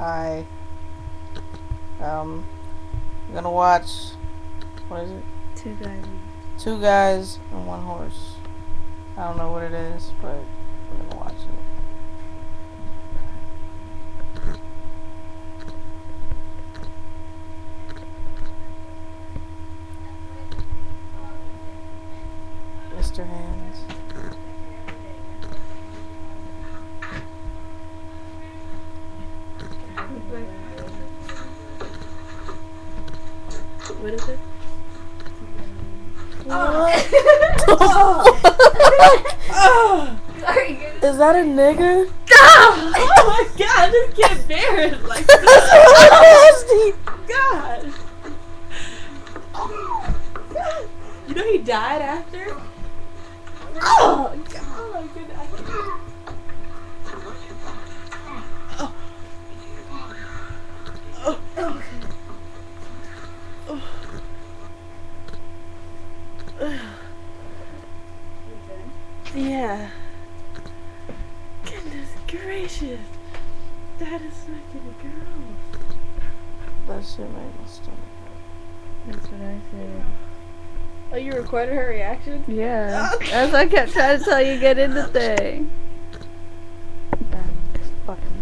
I I'm gonna watch, what is it? Two Guys and One Horse. I don't know what it is, but we're gonna watch it. Mr. Hands. What is it? Sorry. Is that a nigga? Oh my god, this kid bear is like Nasty. God. You know he died after? Oh god, oh my goodness. I can't. Oh. Oh. Yeah. Goodness gracious. That is fucking gross. That shit made my stomach hurt. That's what I said. Oh, you recorded her reaction? Yeah. That's what I kept trying to tell you, get in the thing. That fucking